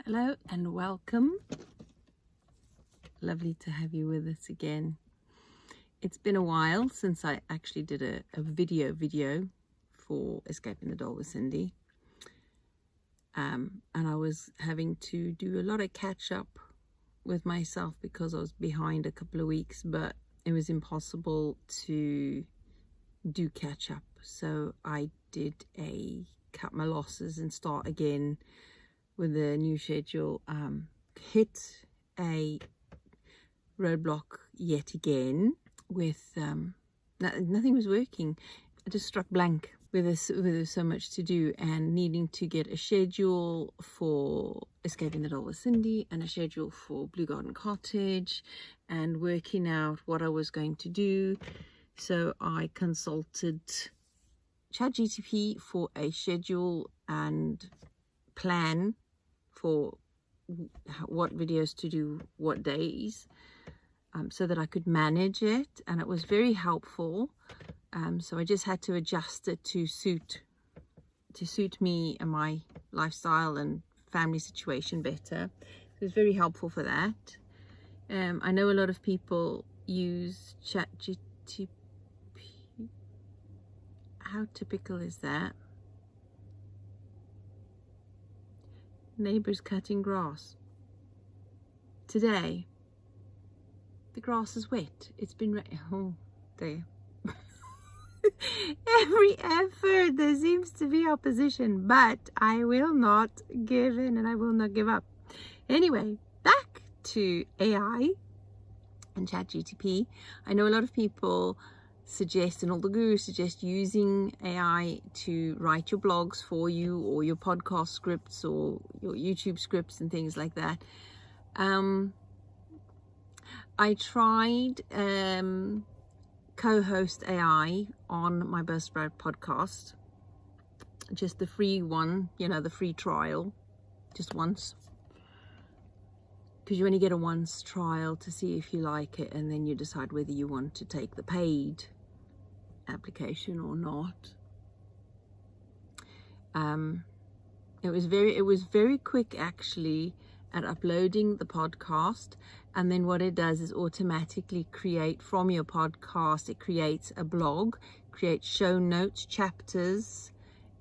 Hello and welcome. Lovely to have you with us again. It's been a while since I actually did a video for Escaping the Dole with Cindy. And I was having to do a lot of catch up with myself because I was behind a couple of weeks, but it was impossible to do catch up. So I did cut my losses and start again with a new schedule. Hit a roadblock yet again with nothing was working. I just struck blank with so much to do and needing to get a schedule for Escaping the Dole with Cindy and a schedule for Blue Garden Cottage and working out what I was going to do. So I consulted ChatGPT for a schedule and plan for what videos to do what days, so that I could manage it, and it was very helpful. So I just had to adjust it to suit me and my lifestyle and family situation better. It was very helpful for that. I know a lot of people use ChatGPT. How typical is that? Neighbors cutting grass. Today, the grass is wet. It's been oh, there. Every effort, there seems to be opposition, but I will not give in and I will not give up. Anyway, back to AI and ChatGPT. I know a lot of people suggest, and all the gurus suggest, using AI to write your blogs for you, or your podcast scripts, or your YouTube scripts and things like that. I tried co-host AI on my Buzzsprout podcast, just the free one, the free trial, just once, because you only get a once trial to see if you like it, and then you decide whether you want to take the paid application or not. It was very quick actually at uploading the podcast, and then what it does is automatically create from your podcast, it creates a blog, creates show notes, chapters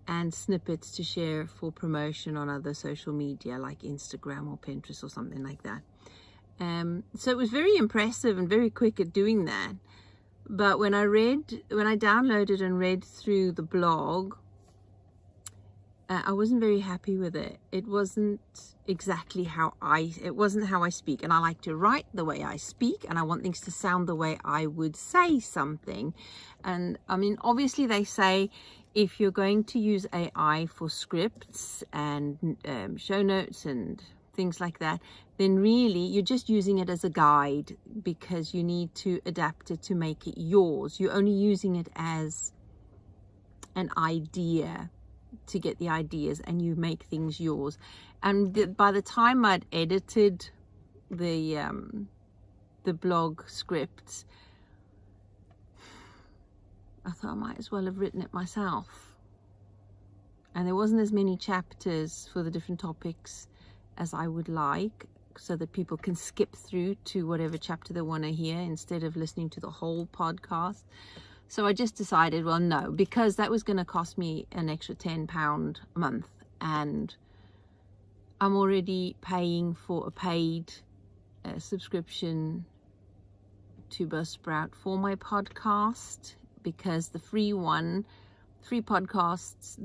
and snippets to share for promotion on other social media like Instagram or Pinterest or something like that. So it was very impressive and very quick at doing that. But when I downloaded and read through the blog, I wasn't very happy with it. It wasn't exactly how I speak, and I like to write the way I speak, and I want things to sound the way I would say something. And I mean, obviously they say if you're going to use AI for scripts and show notes and things like that, then really you're just using it as a guide, because you need to adapt it to make it yours. You're only using it as an idea to get the ideas, and you make things yours. And by the time I'd edited the blog scripts, I thought I might as well have written it myself. And there wasn't as many chapters for the different topics as I would like, so that people can skip through to whatever chapter they want to hear instead of listening to the whole podcast. So I just decided, well, no, because that was going to cost me an extra £10 a month, and I'm already paying for a paid subscription to Buzzsprout for my podcast, because the free podcasts,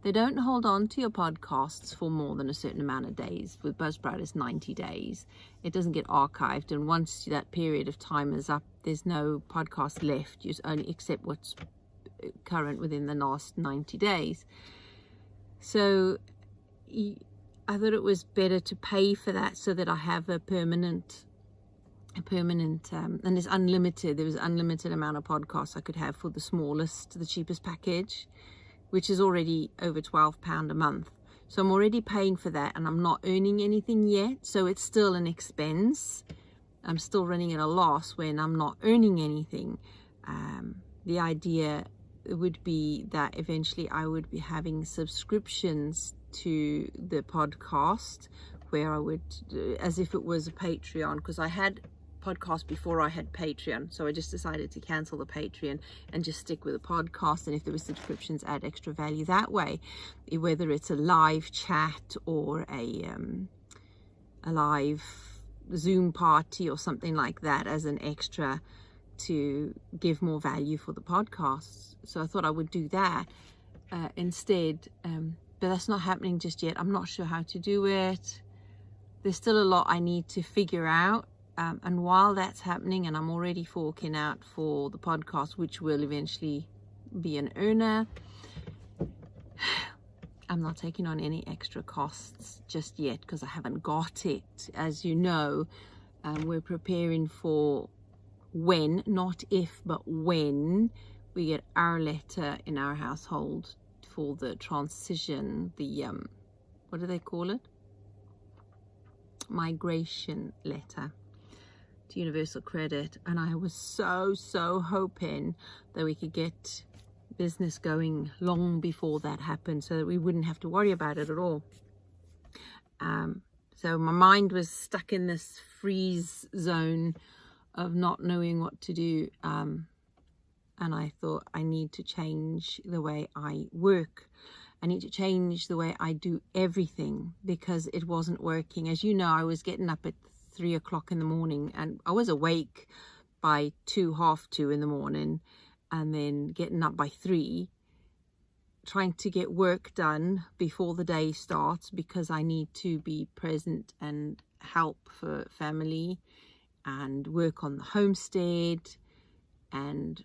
they don't hold on to your podcasts for more than a certain amount of days. With Buzzsprout, it's 90 days. It doesn't get archived, and once that period of time is up, there's no podcast left. You only accept what's current within the last 90 days. So I thought it was better to pay for that, so that I have a permanent, and it's unlimited. There was an unlimited amount of podcasts I could have for the cheapest package, which is already over £12 a month. So I'm already paying for that, and I'm not earning anything yet. So it's still an expense. I'm still running at a loss when I'm not earning anything. The idea would be that eventually I would be having subscriptions to the podcast, where I would, as if it was a Patreon, because I had podcast before I had Patreon, so I just decided to cancel the Patreon and just stick with the podcast, and if there were subscriptions, add extra value that way, whether it's a live chat or a live Zoom party or something like that as an extra to give more value for the podcasts. So I thought I would do that instead, but that's not happening just yet. I'm not sure how to do it. There's still a lot I need to figure out. And while that's happening, and I'm already forking out for the podcast, which will eventually be an earner, I'm not taking on any extra costs just yet because I haven't got it. As you know, we're preparing for when, not if, but when we get our letter in our household for the transition, the, what do they call it? Migration letter to Universal Credit. And I was so hoping that we could get business going long before that happened, so that we wouldn't have to worry about it at all. So my mind was stuck in this freeze zone of not knowing what to do, and I thought, I need to change the way I work. I need to change the way I do everything, because it wasn't working. As you know, I was getting up at 3 o'clock in the morning, and I was awake by 2:30 in the morning, and then getting up by 3, trying to get work done before the day starts, because I need to be present and help for family and work on the homestead and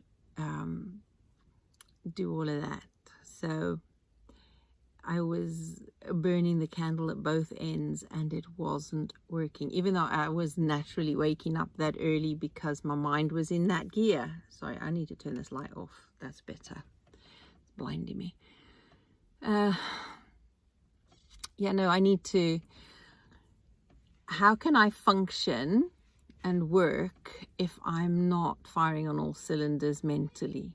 do all of that. So I was burning the candle at both ends, and it wasn't working, even though I was naturally waking up that early because my mind was in that gear. Sorry, I need to turn this light off. That's better. It's blinding me. Yeah, no, I need to, how can I function and work if I'm not firing on all cylinders mentally?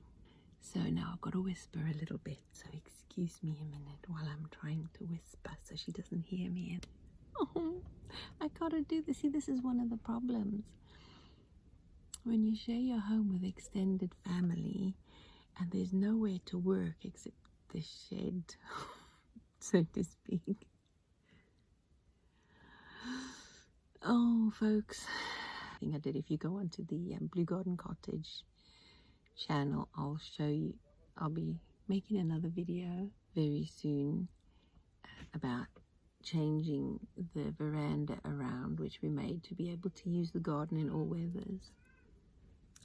So now I've got to whisper a little bit, so excuse me a minute while I'm trying to whisper so she doesn't hear me. Oh, I gotta do this. See, this is one of the problems. When you share your home with extended family and there's nowhere to work except the shed, so to speak. Oh, folks. I think I did. If you go onto the Blue Garden Cottage channel, I'll show you, I'll be making another video very soon about changing the veranda around, which we made to be able to use the garden in all weathers.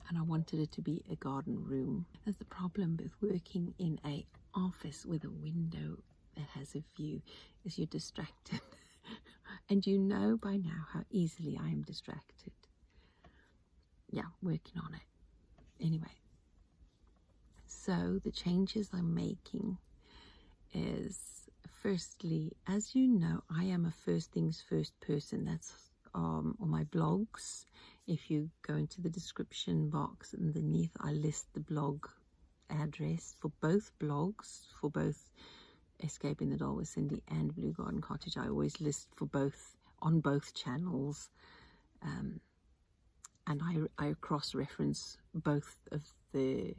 And I wanted it to be a garden room. That's the problem with working in a office with a window that has a view, is you're distracted. And you know by now how easily I am distracted. Yeah, working on it. Anyway, so the changes I'm making is, firstly, as you know, I am a first things first person. That's on my blogs. If you go into the description box underneath, I list the blog address for both blogs, for both Escape the Dole with Cindy and Blue Garden Cottage. I always list for both on both channels, and I cross-reference both of the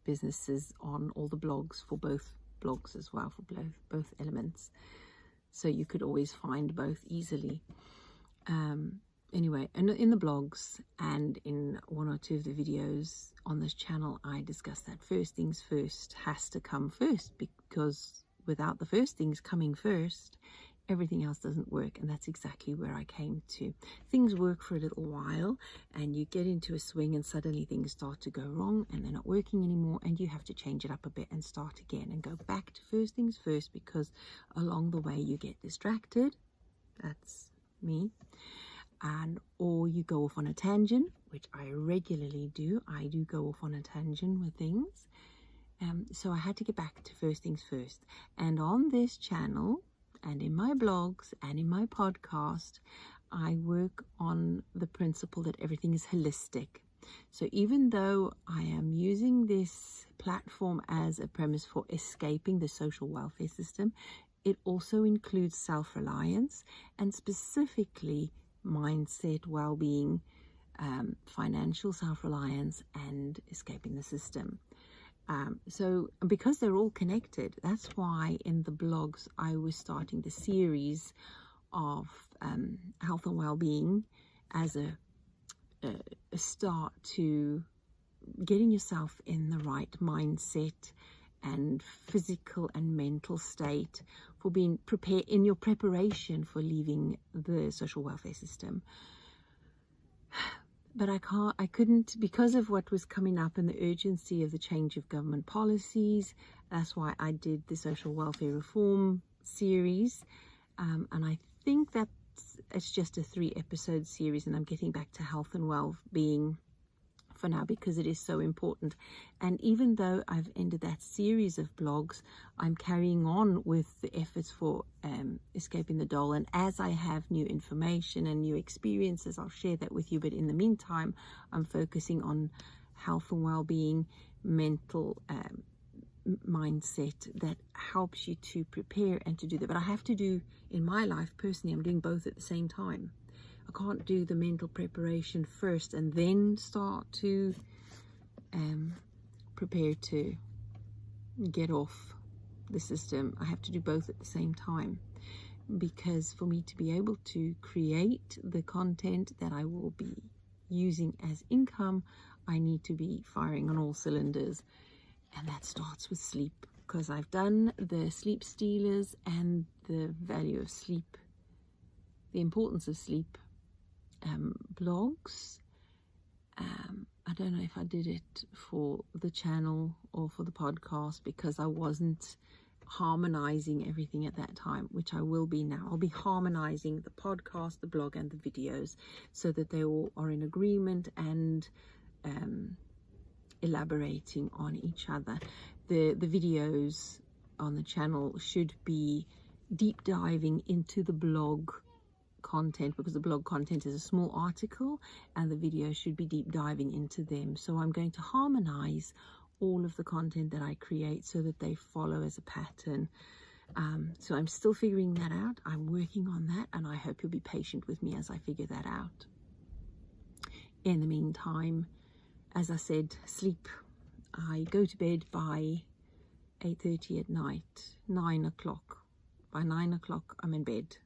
businesses on all the blogs for both blogs as well, for both elements, so you could always find both easily. Anyway, in the blogs and in one or two of the videos on this channel, I discuss that first things first has to come first, because without the first things coming first, everything else doesn't work. And that's exactly where I came to. Things work for a little while and you get into a swing and suddenly things start to go wrong and they're not working anymore, and you have to change it up a bit and start again and go back to first things first, because along the way you get distracted. That's me. And or you go off on a tangent, which I regularly do. I do go off on a tangent with things. So I had to get back to first things first. And on this channel and in my blogs and in my podcast, I work on the principle that everything is holistic. So even though I am using this platform as a premise for escaping the social welfare system, It also includes self-reliance and specifically mindset, well-being, financial self-reliance, and escaping the system. So because they're all connected, that's why in the blogs I was starting the series of health and well-being as a start to getting yourself in the right mindset and physical and mental state for being prepared in your preparation for leaving the social welfare system. But I couldn't, because of what was coming up and the urgency of the change of government policies. That's why I did the social welfare reform series. And I think that it's just a 3-episode series, and I'm getting back to health and well-being for now because it is so important. And even though I've ended that series of blogs, I'm carrying on with the efforts for Escaping the Dole, and as I have new information and new experiences, I'll share that with you. But in the meantime, I'm focusing on health and well-being, mental mindset that helps you to prepare and to do that. But I have to do, in my life personally, I'm doing both at the same time. I can't do the mental preparation first and then start to prepare to get off the system. I have to do both at the same time, because for me to be able to create the content that I will be using as income, I need to be firing on all cylinders. And that starts with sleep, because I've done the sleep stealers and the value of sleep, the importance of sleep blogs. I don't know if I did it for the channel or for the podcast, because I wasn't harmonizing everything at that time, which I will be now. I'll be harmonizing the podcast, the blog, and the videos so that they all are in agreement and elaborating on each other. The videos on the channel should be deep diving into the blog content, because the blog content is a small article and the video should be deep diving into them. So I'm going to harmonize all of the content that I create so that they follow as a pattern. So I'm still figuring that out. I'm working on that, and I hope you'll be patient with me as I figure that out. In the meantime, as I said, sleep. I go to bed by 8:30 at night, 9 o'clock. By 9 o'clock, I'm in bed,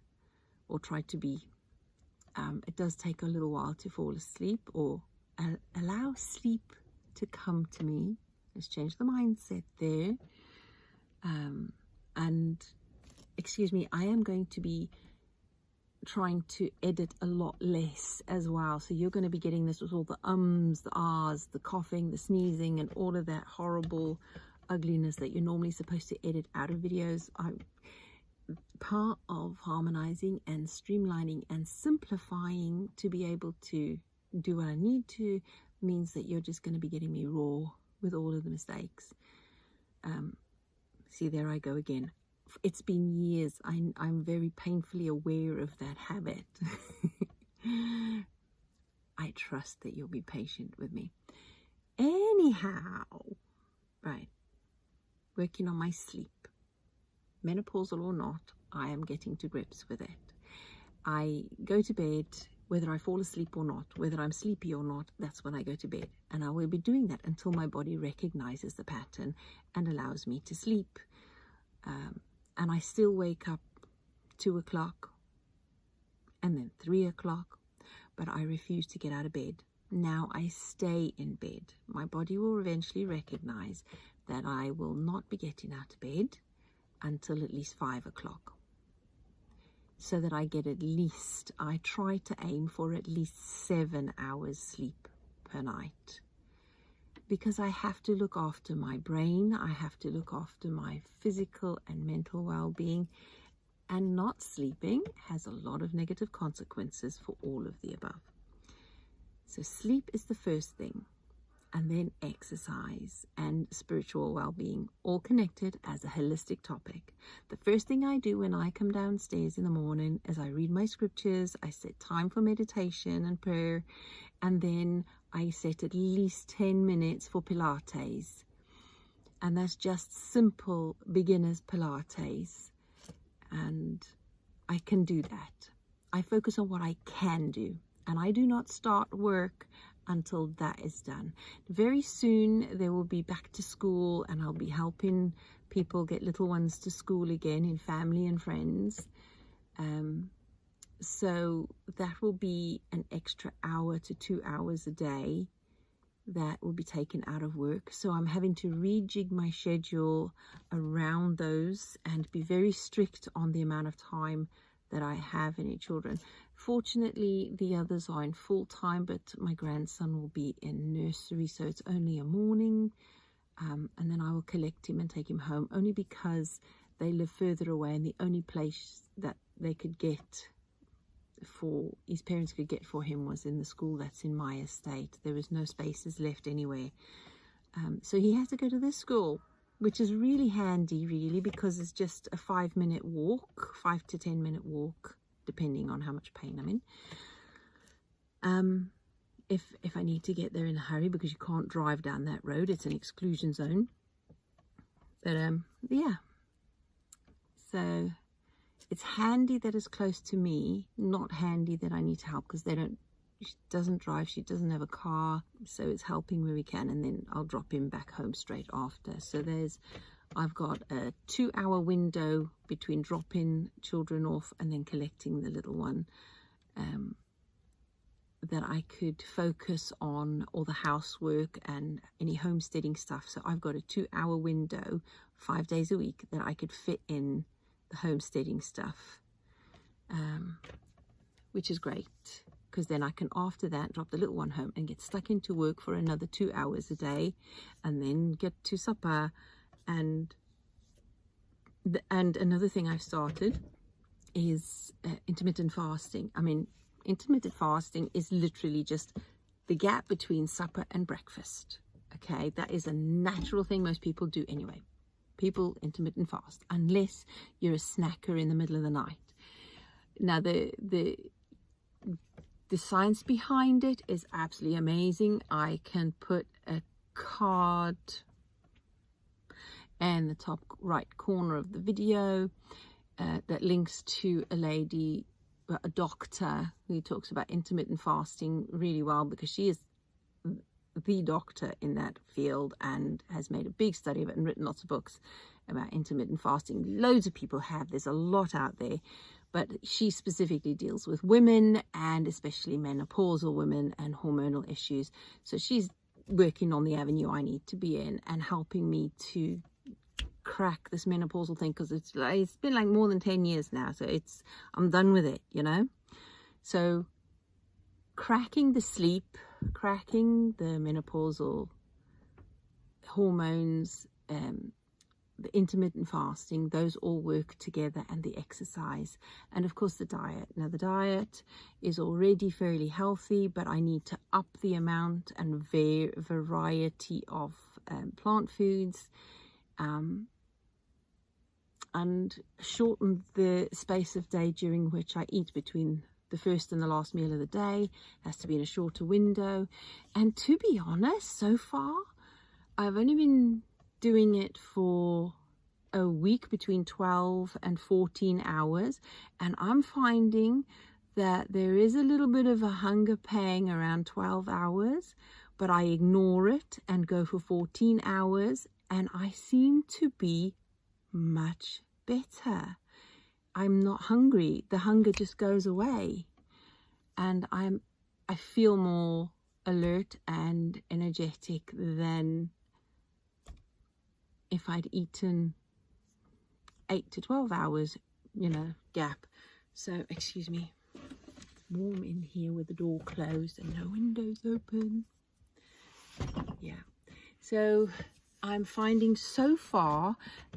or try to be. It does take a little while to fall asleep, or allow sleep to come to me. Let's change the mindset there. And excuse me, I am going to be trying to edit a lot less as well. So you're going to be getting this with all the ums, the ahs, the coughing, the sneezing, and all of that horrible ugliness that you're normally supposed to edit out of videos. Part of harmonizing and streamlining and simplifying to be able to do what I need to means that you're just going to be getting me raw with all of the mistakes. See, there I go again. It's been years. I'm very painfully aware of that habit. I trust that you'll be patient with me. Anyhow, right, working on my sleep. Menopausal or not, I am getting to grips with it. I go to bed, whether I fall asleep or not, whether I'm sleepy or not, that's when I go to bed. And I will be doing that until my body recognizes the pattern and allows me to sleep. And I still wake up 2 o'clock and then 3 o'clock, but I refuse to get out of bed. Now I stay in bed. My body will eventually recognize that I will not be getting out of bed until at least 5 o'clock, so that I get I try to aim for at least 7 hours sleep per night, because I have to look after my brain, I have to look after my physical and mental well-being, and not sleeping has a lot of negative consequences for all of the above. So sleep is the first thing, and then exercise and spiritual well-being, all connected as a holistic topic. The first thing I do when I come downstairs in the morning is I read my scriptures, I set time for meditation and prayer, and then I set at least 10 minutes for Pilates. And that's just simple beginner's Pilates. and I can do that. I focus on what I can do, and I do not start work until that is done. Very soon there will be back to school, and I'll be helping people get little ones to school again in family and friends. So that will be an extra hour to 2 hours a day that will be taken out of work. So I'm having to rejig my schedule around those and be very strict on the amount of time that I have any children. Fortunately, the others are in full time, but my grandson will be in nursery, so it's only a morning, and then I will collect him and take him home, only because they live further away, and the only place that they could get for his parents could get for him was in the school that's in my estate. There was no spaces left anywhere, so he has to go to this school, which is really handy, really, because it's just a 5-minute walk, 5 to 10 minute walk, depending on how much pain I'm in. If I need to get there in a hurry, because you can't drive down that road, it's an exclusion zone. But yeah, so it's handy that it's close to me, not handy that I need to help, because she doesn't drive, she doesn't have a car, so it's helping where we can, and then I'll drop him back home straight after. So I've got a 2-hour window between dropping children off and then collecting the little one, that I could focus on all the housework and any homesteading stuff. So I've got a 2-hour window 5 days a week that I could fit in the homesteading stuff, which is great, because then I can, after that, drop the little one home and get stuck into work for another 2 hours a day, and then get to supper. And another thing I've started is intermittent fasting. I mean, intermittent fasting is literally just the gap between supper and breakfast. Okay, that is a natural thing most people do anyway. People intermittent fast, unless you're a snacker in the middle of the night. Now, the science behind it is absolutely amazing. I can put a card in the top right corner of the video that links to a lady, a doctor, who talks about intermittent fasting really well, because she is the doctor in that field and has made a big study of it and written lots of books about intermittent fasting. Loads of people have, there's a lot out there, but she specifically deals with women, and especially menopausal women and hormonal issues. So she's working on the avenue I need to be in and helping me to crack this menopausal thing, because it's been like more than 10 years now, so I'm done with it, you know. So cracking the sleep, cracking the menopausal hormones, the intermittent fasting, those all work together, and the exercise, and of course the diet. Now, the diet is already fairly healthy, but I need to up the amount and variety of plant foods, and shorten the space of day during which I eat between the first and the last meal of the day. It has to be in a shorter window. And to be honest, so far I've only been doing it for a week, between 12 and 14 hours, and I'm finding that there is a little bit of a hunger pang around 12 hours, but I ignore it and go for 14 hours, and I seem to be much better. I'm not hungry. The hunger just goes away, and I feel more alert and energetic than if I'd eaten 8 to 12 hours, you know, gap. So, excuse me, it's warm in here with the door closed and no windows open. Yeah, so I'm finding so far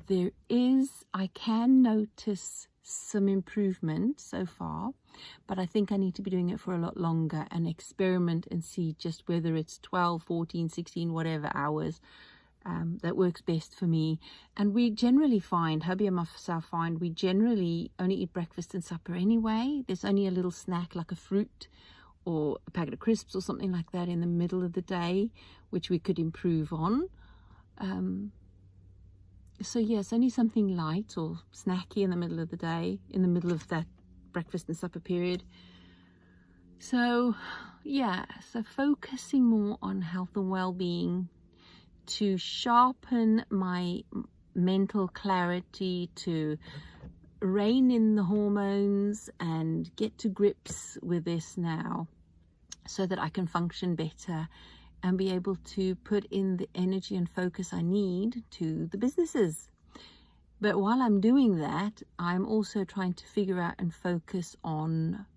I can notice some improvement so far, but I think I need to be doing it for a lot longer and experiment and see just whether it's 12, 14, 16, whatever hours that works best for me. And we generally find, hubby and myself find, we generally only eat breakfast and supper anyway. There's only a little snack like a fruit or a packet of crisps or something like that in the middle of the day, which we could improve on. So yes, only something light or snacky in the middle of the day, in the middle of that breakfast and supper period. So yeah, so focusing more on health and well-being to sharpen my mental clarity, to rein in the hormones and get to grips with this now so that I can function better and be able to put in the energy and focus I need to the businesses. But while I'm doing that, I'm also trying to figure out and focus on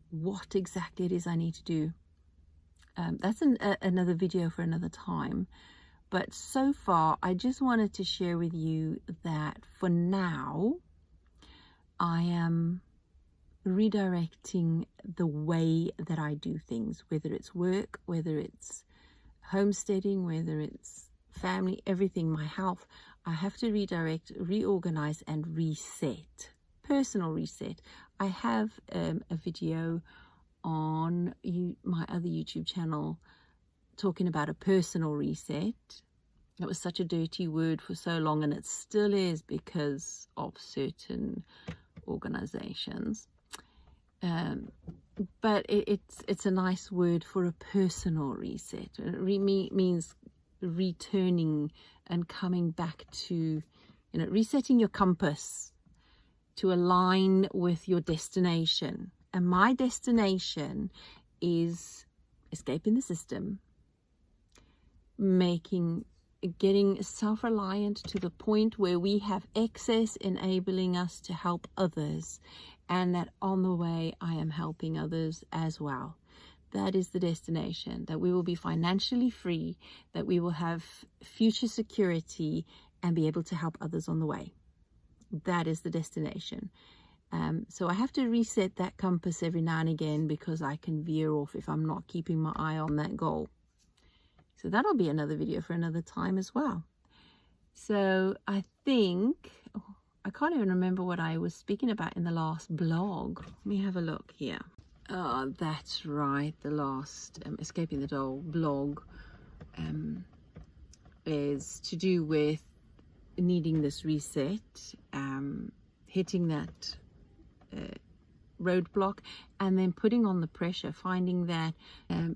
what exactly it is I need to do. That's another video for another time. But so far, I just wanted to share with you that for now, I am redirecting the way that I do things, whether it's work, whether it's homesteading, whether it's family, everything, my health. I have to redirect, reorganize, and reset. Personal reset. I have a video on my other YouTube channel talking about a personal reset. It was such a dirty word for so long, and it still is because of certain organizations. But it's a nice word for a personal reset. It means returning and coming back to, resetting your compass to align with your destination. And my destination is escaping the system, getting self-reliant to the point where we have excess enabling us to help others, and that on the way I am helping others as well. That is the destination, that we will be financially free, that we will have future security and be able to help others on the way. That is the destination. So I have to reset that compass every now and again because I can veer off if I'm not keeping my eye on that goal. So that'll be another video for another time as well. So I think, I can't even remember what I was speaking about in the last blog. Let me have a look here. Oh, that's right. The last Escaping the Dole blog is to do with needing this reset, hitting that roadblock, and then putting on the pressure, finding that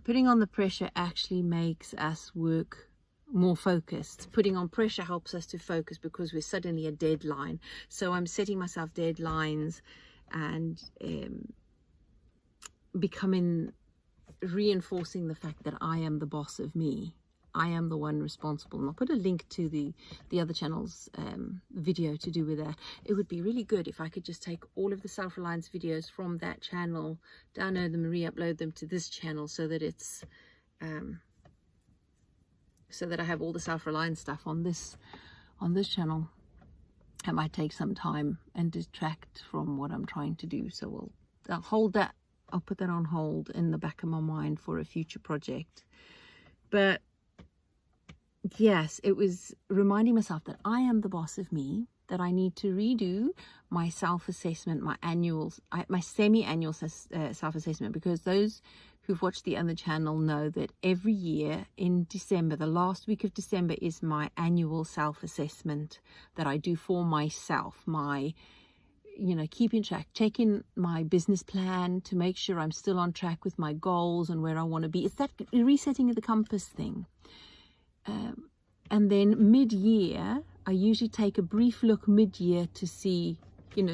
putting on the pressure actually makes us work more focused. Putting on pressure helps us to focus because we're suddenly a deadline. So I'm setting myself deadlines and reinforcing the fact that I am the boss of me. I am the one responsible. And I'll put a link to the other channel's video to do with that. It would be really good if I could just take all of the self-reliance videos from that channel, download them and re-upload them to this channel so that it's so that I have all the self-reliance stuff on this channel. It might take some time and detract from what I'm trying to do. So I'll hold that. I'll put that on hold in the back of my mind for a future project. But yes, it was reminding myself that I am the boss of me, that I need to redo my self-assessment, my semi-annual self-assessment, because those who've watched the other channel know that every year in December, the last week of December, is my annual self-assessment that I do for myself, keeping track, checking my business plan to make sure I'm still on track with my goals and where I want to be. It's that resetting of the compass thing. And then mid-year, I usually take a brief look mid-year to see,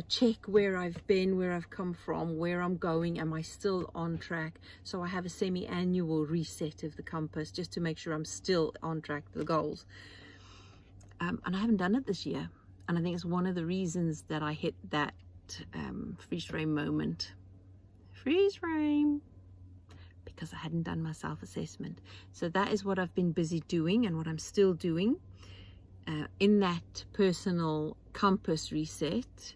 check where I've been, where I've come from, where I'm going. Am I still on track? So I have a semi-annual reset of the compass just to make sure I'm still on track with the goals. And I haven't done it this year. And I think it's one of the reasons that I hit that freeze frame moment. Freeze frame. Because I hadn't done my self-assessment. So that is what I've been busy doing and what I'm still doing in that personal compass reset,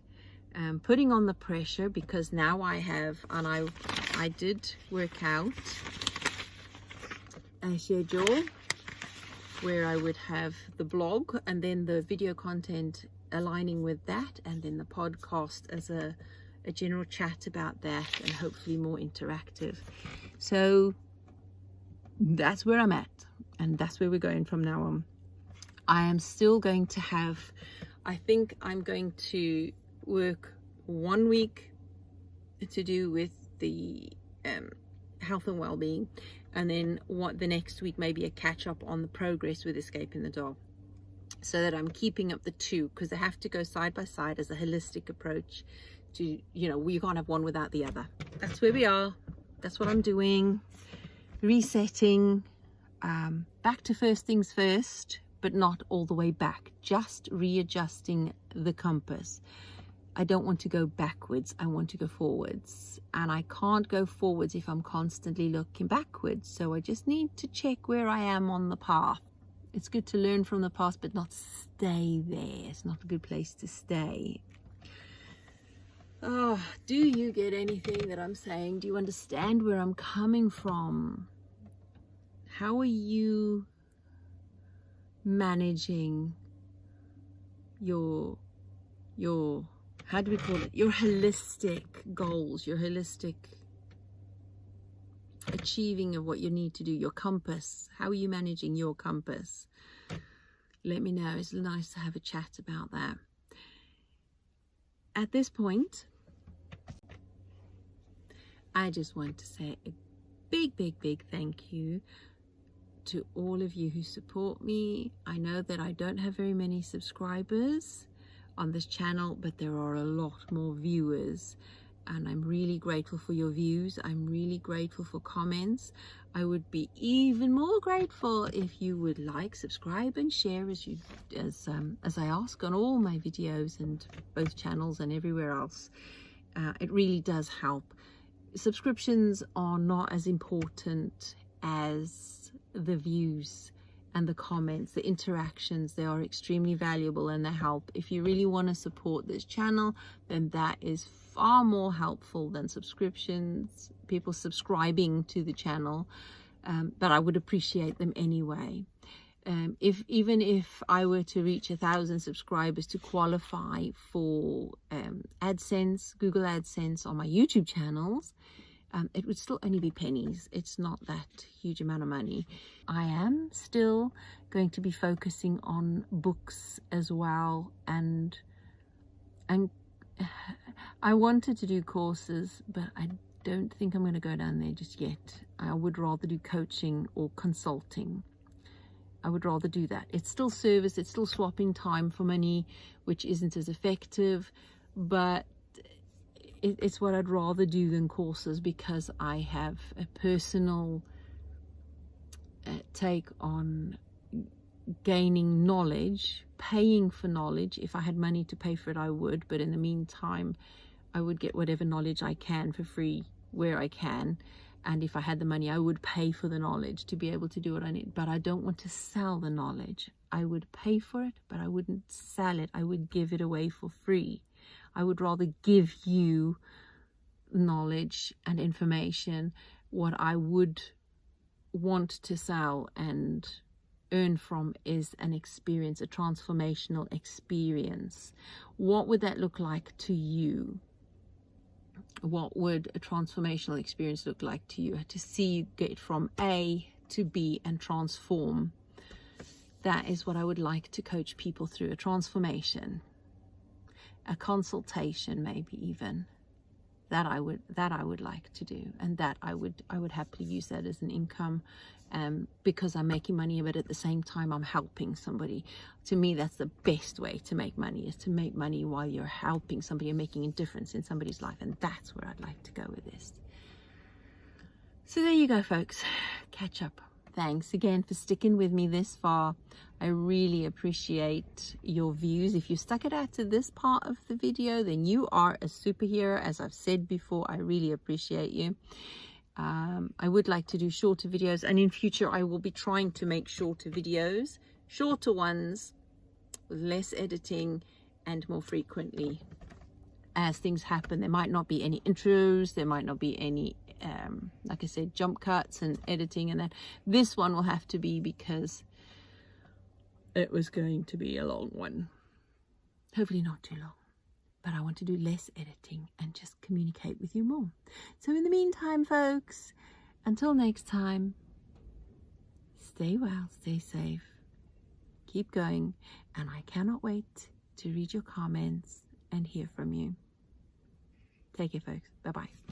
putting on the pressure, because now I have, and I did work out a schedule where I would have the blog and then the video content aligning with that, and then the podcast as a general chat about that, and hopefully more interactive. So that's where I'm at, and that's where we're going from now on. I am still going to have, I think I'm going to work 1 week to do with the health and well-being, and then the next week maybe a catch-up on the progress with Escape the Dole, so that I'm keeping up the two, because they have to go side by side as a holistic approach to, you know, we can't have one without the other. That's where we are. That's what I'm doing. Resetting, back to first things first, but not all the way back, just readjusting the compass. I don't want to go backwards, I want to go forwards, and I can't go forwards if I'm constantly looking backwards. So I just need to check where I am on the path. It's good to learn from the past, but not stay there. It's not a good place to stay. Oh, do you get anything that I'm saying? Do you understand where I'm coming from? How are you managing your how do we call it, your holistic goals, your holistic achieving of what you need to do, your compass? How are you managing your compass? Let me know. It's nice to have a chat about that. At this point, I just want to say a big thank you to all of you who support me. I know that I don't have very many subscribers on this channel, but there are a lot more viewers, and I'm really grateful for your views. I'm really grateful for comments. I would be even more grateful if you would like, subscribe and share as I ask on all my videos and both channels and everywhere else. It really does help. Subscriptions are not as important as the views and the comments, the interactions. They are extremely valuable and they help. If you really want to support this channel, then that is far more helpful than subscriptions, people subscribing to the channel, but I would appreciate them anyway. Even if I were to reach 1,000 subscribers to qualify for AdSense, Google AdSense on my YouTube channels, it would still only be pennies. It's not that huge amount of money. I am still going to be focusing on books as well, and I wanted to do courses, but I don't think I'm going to go down there just yet. I would rather do coaching or consulting. I would rather do that. It's still service, it's still swapping time for money, which isn't as effective, but it's what I'd rather do than courses, because I have a personal take on gaining knowledge, paying for knowledge. If I had money to pay for it, I would, but in the meantime, I would get whatever knowledge I can for free where I can. And if I had the money, I would pay for the knowledge to be able to do what I need. But I don't want to sell the knowledge. I would pay for it, but I wouldn't sell it. I would give it away for free. I would rather give you knowledge and information. What I would want to sell and earn from is an experience, a transformational experience. What would that look like to you? What would a transformational experience look like to you? To see you get from A to B and transform. That is what I would like to coach people through, a transformation, a consultation, maybe even. That I would like to do, and that I would happily use that as an income, because I'm making money, but at the same time I'm helping somebody. To me, that's the best way to make money, is to make money while you're helping somebody and making a difference in somebody's life, and that's where I'd like to go with this. So there you go, folks. Catch up. Thanks again for sticking with me this far. I really appreciate your views. If you stuck it out to this part of the video, then you are a superhero. As I've said before, I really appreciate you. I would like to do shorter videos, and in future I will be trying to make shorter videos, shorter ones, less editing and more frequently as things happen. There might not be any intros, there might not be any like I said, jump cuts and editing, and that this one will have to be, because it was going to be a long one. Hopefully not too long, but I want to do less editing and just communicate with you more. So in the meantime, folks, until next time, stay well, stay safe, keep going, and I cannot wait to read your comments and hear from you. Take care, folks. Bye-bye.